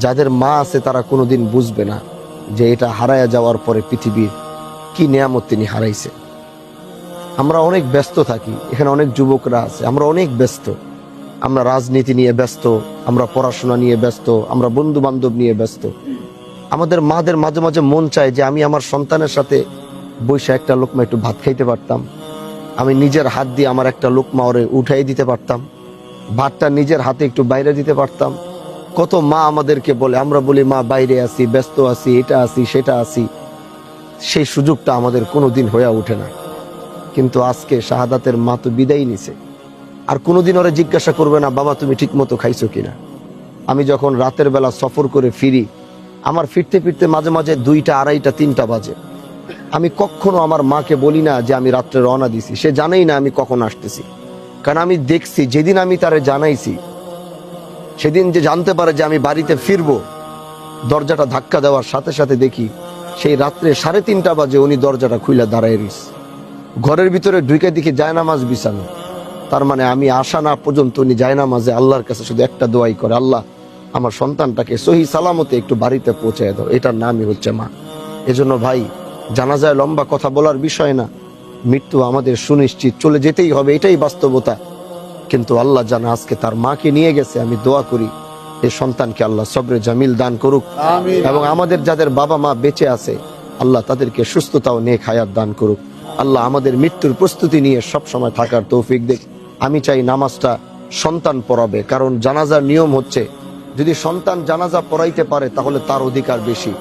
যাদের মা আছে তারা কোনোদিন বুঝবে না যে এটা হারায়া যাওয়ার পরে পৃথিবীর কি নিয়ামত তিনি হারাইছে। আমরা অনেক ব্যস্ত থাকি, এখানে অনেক যুবকরা আছে, আমরা অনেক ব্যস্ত। আমরা রাজনীতি নিয়ে ব্যস্ত, আমরা পড়াশোনা নিয়ে ব্যস্ত, আমরা বন্ধু বান্ধব নিয়ে ব্যস্ত। আমাদের মাদের মাঝে মাঝে মন চায় যে আমি আমার সন্তানের সাথে বসে একটা লোকমা একটু ভাত খাইতে পারতাম, আমি নিজের হাত দিয়ে আমার একটা লোকমা ওরে উঠাই দিতে পারতাম, ভাতটা নিজের হাতে একটু বাইরে দিতে পারতাম। কত মা আমাদেরকে বলে, আমরা বলি মা বাইরে আছি, ব্যস্ত আছি, এটা আছি সেটা আছি। সেই সুযোগটা আমাদের কোনোদিন হয়ে ওঠে না। কিন্তু আজকে শাহাদাতের মা তো বিদায় নিছে, আর কোনোদিন ওরা জিজ্ঞাসা করবে না বাবা তুমি ঠিক মতো খাইছো কিনা। আমি যখন রাতের বেলা সফর করে ফিরি, আমার ফিরতে ফিরতে মাঝে মাঝে 2টা, 2:30, 3টা বাজে। আমি কখনো আমার মাকে বলি না যে আমি রাত্রে রওনা দিছি, সে জানেই না আমি কখন আসতেছি। কারণ আমি দেখছি যেদিন আমি তারে জানাইছি সেদিন যে জানতে পারে যে আমি বাড়িতে ফিরবো, দরজাটা ধাক্কা দেওয়ার সাথে সাথে দেখি সেই রাত্রে 3:30 বাজে উনি দরজাটা খুলে দাঁড়ায় রইছে। ঘরের ভিতরে ঢুকে দেখি জায়নামাজ বিছানো। তার মানে আমি আসা না পর্যন্ত উনি জায়নামাজে আল্লাহর কাছে শুধু একটা দোয়াই করে, আল্লাহ আমার সন্তানটাকে সহি সালামতে একটু বাড়িতে পৌঁছায় দাও। এটার নামই হচ্ছে মা। এজন্য ভাই, জানাজায় লম্বা কথা বলার বিষয় না, মৃত্যু আমাদের সুনিশ্চিত, চলে যেতেই হবে, এটাই বাস্তবতা। কিন্তু আল্লাহ জানা আজকে তার মাকে নিয়ে গেছে, আমি দোয়া করি এই সন্তানকে আল্লাহ সবরে জামিল দান করুক, এবং আমাদের যাদের বাবা মা বেঁচে আছে আল্লাহ তাদেরকে সুস্থতা ও নেক হায়াত দান করুক। আল্লাহ আমাদের মৃত্যুর প্রস্তুতি নিয়ে সব সময় থাকার তৌফিক দেখ। আমি চাই নামাজটা সন্তান পড়াবে, কারণ জানাজার নিয়ম হচ্ছে যদি সন্তান জানাজা পড়াইতে পারে তাহলে তার অধিকার বেশি।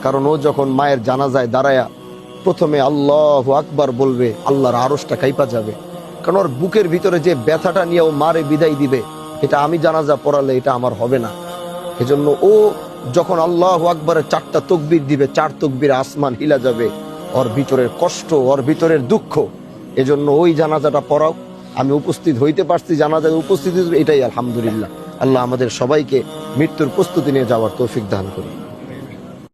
কারণ ও যখন মায়ের জানাজায় দাঁড়ায়া প্রথমে আল্লাহু আকবার বলবে, আল্লাহর আরশটা কাইপা যাবে। কারণ ওর বুকের ভিতরে যে ব্যথাটা নিয়ে ও মারে বিদায় দিবে, এটা আমি জানাজা পড়ালে এটা আমার হবে না। এজন্য ও যখন আল্লাহু আকবারের 4টা তাকবীর দিবে, 4 তাকবীরে আসমান হিলা যাবে, ওর ভিতরের কষ্ট, ওর ভিতরের দুঃখ। এজন্য ওই জানাজাটা পড়াও। আমি উপস্থিত হইতে পারছি, জানাজায় উপস্থিত, এটাই আলহামদুলিল্লাহ। আল্লাহ আমাদের সবাইকে মৃত্যুর প্রস্তুতি নিয়ে যাওয়ার তৌফিক দান করুন।